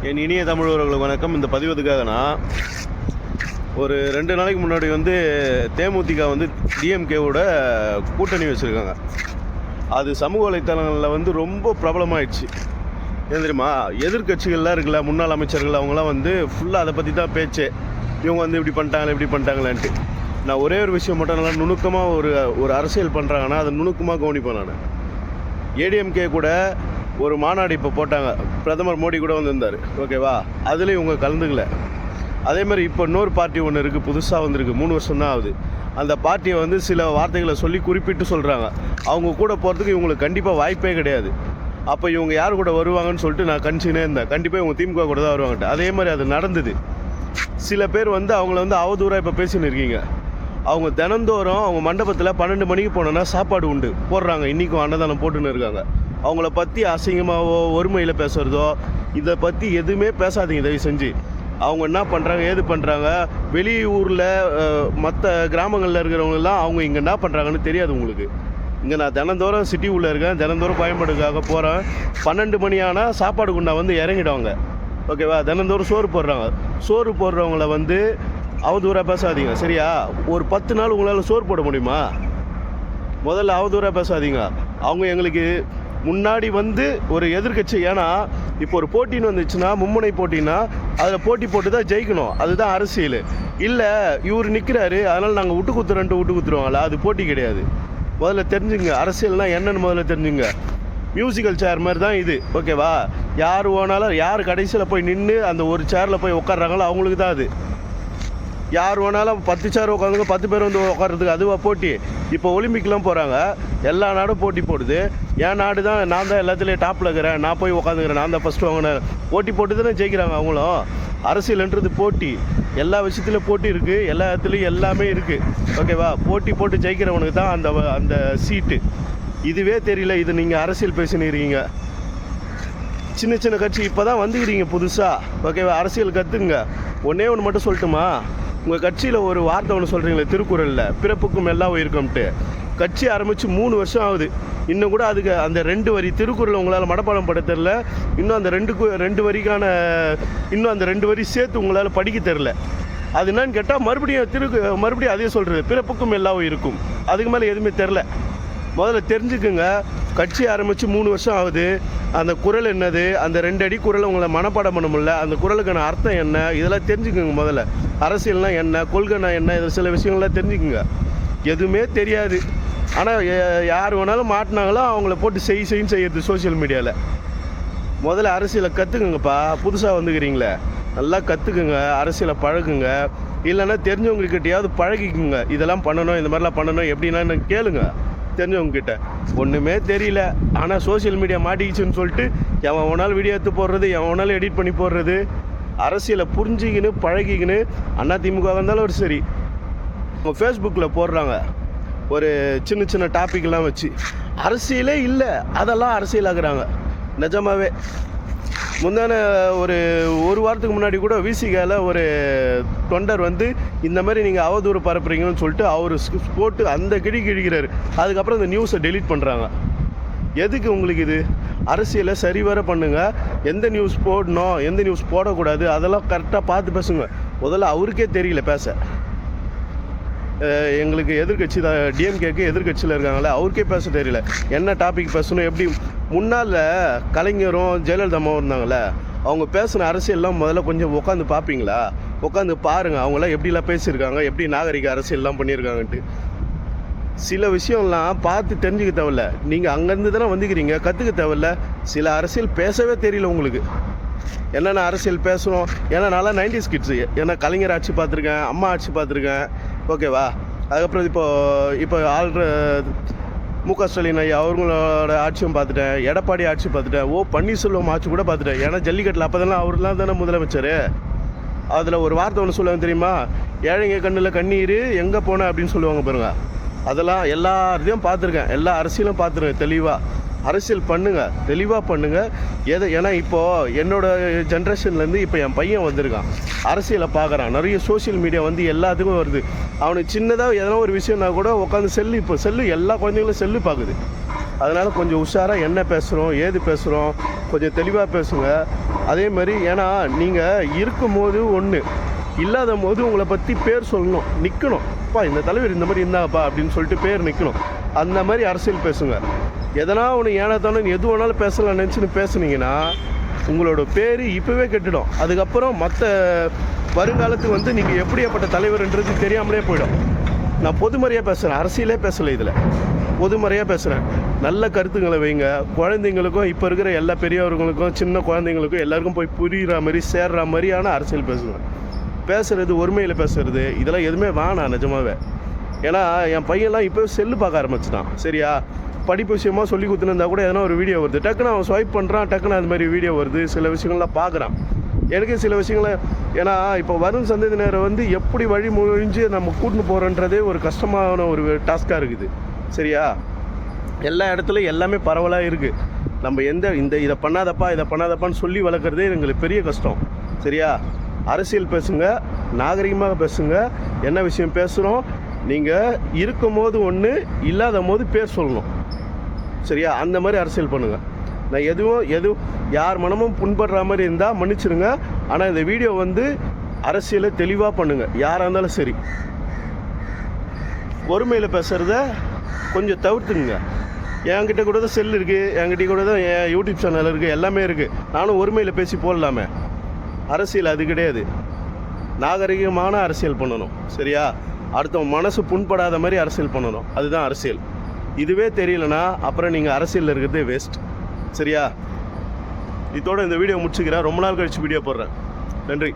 என் இனிய தமிழ் உறவுகளுக்கு வணக்கம். இந்த பதிவதுக்காக நான் ஒரு 2 நாளைக்கு முன்னாடி தேமுதிக டிஎம்கேவோட கூட்டணி வச்சுருக்காங்க. அது சமூக வலைத்தளங்களில் ரொம்ப பிரபலமாயிடுச்சு. ஏன் தெரியுமா? எதிர்கட்சிகள்லாம் இருக்குல்ல, முன்னாள் அமைச்சர்கள் அவங்களாம் ஃபுல்லாக அதை பற்றி தான் பேச்சு. இவங்க இப்படி பண்ணிட்டாங்களேன்ட்டு. நான் ஒரே ஒரு விஷயம் மட்டும் நல்லா நுணுக்கமாக ஒரு அரசியல் பண்ணுறாங்கன்னா அதை நுணுக்கமாக கவனிப்பேன். நான் ஏடிஎம்கே கூட ஒரு மாநாடு இப்போ போட்டாங்க. பிரதமர் மோடி கூட வந்திருந்தார், ஓகேவா? அதுலேயும் இவங்க கலந்துக்கல. அதே மாதிரி இப்போ இன்னொரு பார்ட்டி ஒன்று இருக்குது, புதுசாக வந்திருக்கு, 3 வருஷம் தான் ஆகுது. அந்த பார்ட்டியை சில வார்த்தைகளை சொல்லி குறிப்பிட்டு சொல்கிறாங்க. அவங்க கூட போகிறதுக்கு இவங்களுக்கு கண்டிப்பாக வாய்ப்பே கிடையாது. அப்போ இவங்க யார் கூட வருவாங்கன்னு சொல்லிட்டு நான் கணிச்சுனே இருந்தேன். கண்டிப்பாக இவங்க திமுக கூட தான் வருவாங்கட்டு. அதே மாதிரி அது நடந்தது. சில பேர் அவங்கள அவதூறாக இப்போ பேசின்னு இருக்கீங்க. அவங்க தினந்தோறும் அவங்க மண்டபத்தில் 12 மணிக்கு போனோன்னா சாப்பாடு உண்டு போடுறாங்க. இன்றைக்கும் அன்னதானம் போட்டுன்னு இருக்காங்க. அவங்கள பற்றி அசிங்கமாகவோ ஒருமையில் பேசுகிறதோ இதை பற்றி எதுவுமே பேசாதீங்க தயவு செஞ்சு. அவங்க என்ன பண்ணுறாங்க, ஏது பண்ணுறாங்க, வெளியூரில் மற்ற கிராமங்களில் இருக்கிறவங்கெல்லாம் அவங்க இங்கே என்ன பண்ணுறாங்கன்னு தெரியாது உங்களுக்கு. இங்கே நான் தினந்தோறும் சிட்டி உள்ளே இருக்கேன், தினந்தோறும் பயன்பாடுக்காக போகிறேன். 12 மணி ஆனால் சாப்பாடு குண்டா இறங்கிடுவாங்க, ஓகேவா? தினந்தோறும் சோறு போடுறாங்க. சோறு போடுறவங்கள அவதூறாக பேசாதீங்க, சரியா? ஒரு 10 நாள் உங்களால் சோறு போட முடியுமா? முதல்ல அவதூறாக பேசாதீங்க. அவங்க எங்களுக்கு முன்னாடி ஒரு எதிர்கட்சி. ஏன்னா இப்போ ஒரு போட்டின்னு வந்துச்சுன்னா, மும்முனை போட்டின்னா அதில் போட்டி போட்டு தான் ஜெயிக்கணும். அதுதான் அரசியல். இல்லை இவர் நிற்கிறாரு அதனால் நாங்கள் விட்டு குத்துருவாங்களா? அது போட்டி கிடையாது. முதல்ல தெரிஞ்சுங்க அரசியல்னால் என்னென்னு முதல்ல தெரிஞ்சுங்க. மியூசிக்கல் சேர் மாதிரி தான் இது, ஓகேவா? யார் ஓனாலும் யார் கடைசியில் போய் நின்று அந்த ஒரு சேரில் போய் உட்காடுறாங்களோ அவங்களுக்கு தான் அது. யார் வேணாலும் 10 சேர் உட்காந்துங்க, 10 பேர் உட்கார்றதுக்கு அதுவாக போட்டி. இப்போ ஒலிம்பிக்லாம் போகிறாங்க, எல்லா நாடும் போட்டி போடுது. என் நாடு தான், நான் தான் எல்லாத்துலேயும் டாப்பில் இருக்கிறேன், நான் போய் உட்காந்துக்கிறேன், நான் தான் ஃபஸ்ட்டு வாங்கினேன். போட்டி போட்டு தானே ஜெயிக்கிறாங்க அவங்களும். அரசியல்ன்றது போட்டி. எல்லா விஷயத்துலையும் போட்டி இருக்குது, எல்லா இடத்துலையும் எல்லாமே இருக்குது, ஓகேவா? போட்டி போட்டு ஜெயிக்கிறவனுக்கு தான் அந்த சீட்டு. இதுவே தெரியல. இது நீங்கள் அரசியல் பேசின்னு இருக்கீங்க. சின்ன கட்சி இப்போ தான் வந்துக்கிறீங்க புதுசாக, ஓகேவா? அரசியல் கற்றுங்க. ஒன்றே ஒன்று மட்டும் சொல்லட்டுமா? உங்கள் கட்சியில் ஒரு வார்த்தை ஒன்று சொல்கிறீங்களே திருக்குறளில், பிறப்புக்கும் எல்லாம் இருக்கும்ட்டு. கட்சி ஆரம்பித்து 3 வருஷம் ஆகுது. இன்னும் கூட அதுக்கு அந்த 2 வரி திருக்குறள் உங்களால் மனப்பாடம் பட தெரில. இன்னும் அந்த 2 வரிக்கான இன்னும் அந்த 2 வரி சேர்த்து உங்களால் படிக்க தெரில. அது என்னன்னு கேட்டால் மறுபடியும் அதே சொல்கிறது, பிறப்புக்கும் எல்லாம் இருக்கும். அதுக்கு மேலே எதுவுமே தெரில. முதல்ல தெரிஞ்சுக்குங்க. கட்சி ஆரம்பித்து 3 வருஷம் ஆகுது. அந்த குறள் என்னது, அந்த 2 அடி குறளை உங்களை மனப்பாடம் பண்ண முடியல. அந்த குறளுக்கான அர்த்தம் என்ன, இதெல்லாம் தெரிஞ்சுக்குங்க. முதல்ல அரசியல்னால் என்ன, கொள்கைனா என்ன, இது சில விஷயங்கள்லாம் தெரிஞ்சுக்குங்க. எதுவுமே தெரியாது. ஆனால் யார் வேணாலும் மாட்டினாங்களோ அவங்கள போட்டு செய்யுன்னு செய்யறது சோசியல் மீடியாவில். முதல்ல அரசியலை கற்றுக்குங்கப்பா. புதுசாக வந்துக்கிறீங்களே, நல்லா கற்றுக்குங்க, அரசியலை பழகுங்க. இல்லைன்னா தெரிஞ்சவங்கக்கிட்டையாவது பழகிக்குங்க. இதெல்லாம் பண்ணணும், இந்த மாதிரிலாம் பண்ணணும், எப்படின்னா கேளுங்க தெரிஞ்சவங்கக்கிட்ட. ஒன்றுமே தெரியல, ஆனால் சோசியல் மீடியா மாட்டிக்கிச்சுன்னு சொல்லிட்டு எவன் வேணாலும் வீடியோ எடுத்து போடுறது, எவன் வேணாலும் எடிட் பண்ணி போடுறது. அரசியலை புரிஞ்சிக்கின்னு பழகிக்கின்னு அதிமுக வந்தாலும் ஒரு சரி, அவங்க ஃபேஸ்புக்கில் போடுறாங்க ஒரு சின்ன டாப்பிக்லாம் வச்சு. அரசியலே இல்லை, அதெல்லாம் அரசியலாக்குறாங்க. நிஜமாகவே முந்தான ஒரு வாரத்துக்கு முன்னாடி கூட விசிகாவில் ஒரு தொண்டர் இந்த மாதிரி நீங்கள் அவதூறு பரப்புறீங்கன்னு சொல்லிட்டு அவர் போட்டு அந்த கிழிக்கிறாரு. அதுக்கப்புறம் இந்த நியூஸை டெலீட் பண்ணுறாங்க. எதுக்கு உங்களுக்கு இது? அரசியலை சரிவர பண்ணுங்கள். எந்த நியூஸ் போடணும், எந்த நியூஸ் போடக்கூடாது, அதெல்லாம் கரெக்டாக பார்த்து பேசுங்க. முதல்ல அவருக்கே தெரியல பேச. எங்களுக்கு எதிர்கட்சி தான், டிஎம்கேக்கு எதிர்கட்சியில் இருக்காங்களே, அவருக்கே பேச தெரியல. என்ன டாபிக் பேசணும், எப்படி. முன்னால் கலைஞரும் ஜெயலலிதாவும் இருந்தாங்களே, அவங்க பேசின அரசியல்லாம் முதல்ல கொஞ்சம் உட்காந்து பார்ப்பீங்களா? உட்காந்து பாருங்கள் அவங்களாம் எப்படிலாம் பேசியிருக்காங்க, எப்படி நாகரிக அரசியல்லாம் பண்ணியிருக்காங்கன்ட்டு. சில விஷயம்லாம் பார்த்து தெரிஞ்சுக்க தேவையில்ல. நீங்கள் அங்கேருந்து தானே வந்துக்கிறீங்க, கற்றுக்க தேவையில்ல. சில அரசியல் பேசவே தெரியல உங்களுக்கு. என்னென்ன அரசியல் பேசணும். ஏன்னா நல்லா 90s கிட்ஸு. ஏன்னா கலைஞர் ஆட்சி பார்த்துருக்கேன், அம்மா ஆட்சி பார்த்துருக்கேன், ஓகேவா? அதுக்கப்புறம் இப்போ முக ஸ்டாலின் ஐயா அவங்களோட ஆட்சியும் பார்த்துட்டேன், எடப்பாடி ஆட்சி பார்த்துட்டேன், பன்னீர்செல்வம் ஆட்சி கூட பார்த்துட்டேன். ஏன்னா ஜல்லிக்கட்டில் அப்போ தானே அவர்லாம் தானே முதலமைச்சர். அதில் ஒரு வார்த்தை ஒன்று சொல்லுவாங்க தெரியுமா? ஏழைங்க கண்ணில் கண்ணீர் எங்கே போன அப்படின்னு சொல்லுவாங்க பாருங்க. அதெல்லாம் எல்லாத்தையும் பார்த்துருக்கேன், எல்லா அரசியலும் பார்த்துருக்கேன். தெளிவாக அரசியல் பண்ணுங்கள், தெளிவாக பண்ணுங்கள். ஏன்னா இப்போது என்னோடய ஜென்ரேஷன்லேருந்து இப்போ என் பையன் வந்திருக்கான், அரசியலை பார்க்குறான். நிறைய சோஷியல் மீடியா எல்லாத்துக்கும் வருது. அவனுக்கு சின்னதாக எதனா ஒரு விஷயம்னா கூட உட்காந்து இப்போ செல்லு எல்லா குழந்தைங்களும் செல்லு பார்க்குது. அதனால் கொஞ்சம் உஷாராக என்ன பேசுகிறோம் ஏது பேசுகிறோம் கொஞ்சம் தெளிவாக பேசுங்க. அதே மாதிரி ஏன்னா நீங்கள் இருக்கும்போது ஒன்று, இல்லாத போது உங்களை பற்றி பேர் சொல்லணும், நிற்கணும். அப்பா இந்த தலைவர் இந்த மாதிரி இருந்தாங்கப்பா அப்படின்னு சொல்லிட்டு பேர் நிற்கணும். அந்த மாதிரி அரசியல் பேசுங்க. எதனா ஒன்று ஏனாத்தானு எது வேணாலும் பேசலாம் நினச்சின்னு பேசுனீங்கன்னா உங்களோட பேர் இப்போவே கெட்டுடும். அதுக்கப்புறம் மற்ற வருங்காலத்துக்கு வந்து நீங்கள் எப்படியாப்பட்ட தலைவர்ன்றது தெரியாமலே போயிடும். நான் பொதுமறையாக பேசுகிறேன், அரசியலே பேசலை, இதில் பொதுமறையாக பேசுகிறேன். நல்ல கருத்துக்களை வைங்க. குழந்தைங்களுக்கும் இப்போ இருக்கிற எல்லா பெரியவர்களுக்கும் சின்ன குழந்தைங்களுக்கும் எல்லாருக்கும் போய் புரிகிற மாதிரி சேர்ற மாதிரியான அரசியல் பேசுவேன். பேசுகிறது ஒருமையில் பேசுகிறது இதெல்லாம் எதுவுமே வேணாம் நிஜமாவே. ஏன்னா என் பையன்லாம் இப்போ செல்லு பார்க்க ஆரம்பிச்சிட்டான். சரியா, படிப்பு விஷயமாக சொல்லி கொடுத்துன்னு கூட எதனா ஒரு வீடியோ வருது, டக்குன்னு அவன் ஸ்வைப் பண்ணுறான், டக்குன்னு அது மாதிரி வீடியோ வருது, சில விஷயங்கள்லாம் பார்க்குறான். எனக்கு சில விஷயங்களை ஏன்னா இப்போ வரும் சந்ததியினரை வந்து எப்படி வழிமொழிஞ்சு நம்ம கூட்டின்னு போகிறோன்றதே ஒரு கஷ்டமான ஒரு டாஸ்காக இருக்குது. சரியா, எல்லா இடத்துலையும் எல்லாமே பரவலாக இருக்குது. நம்ம இதை பண்ணாதப்பான்னு சொல்லி வளர்க்குறதே எங்களுக்கு பெரிய கஷ்டம். சரியா, அரசியல் பேசுங்க, நாகரிகமாக பேசுங்க. என்ன விஷயம் பேசுகிறோம், நீங்கள் இருக்கும் போது ஒன்று, இல்லாத போது பேர் சொல்லணும். சரியா, அந்த மாதிரி அரசியல் பண்ணுங்கள். நான் எதுவும் யார் மனமும் புண்படுற மாதிரி இருந்தால் மன்னிச்சிடுங்க. ஆனால் இந்த வீடியோ வந்து அரசியலை தெளிவாக பண்ணுங்கள், யாராக இருந்தாலும் சரி. ஒருமையில் பேசுகிறத கொஞ்சம் தவிர்த்துங்க. என்கிட்ட கூட தான் செல் இருக்குது, என்கிட்ட கூட தான் என் யூடியூப் சேனல் இருக்குது, எல்லாமே இருக்குது. நானும் ஒருமையில் பேசி போடலாமே. அரசியல் அது கிடையாது. நாகரிகமான அரசியல் பண்ணணும். சரியா, அடுத்தவன் மனசு புண்படாத மாதிரி அரசியல் பண்ணணும். அதுதான் அரசியல். இதுவே தெரியலனா அப்புறம் நீங்கள் அரசியலில் இருக்கிறதே வேஸ்ட். சரியா, இதோட இந்த வீடியோ முடிச்சுக்கிறேன். ரொம்ப நாள் கழிச்சு வீடியோ போடுறேன். நன்றி.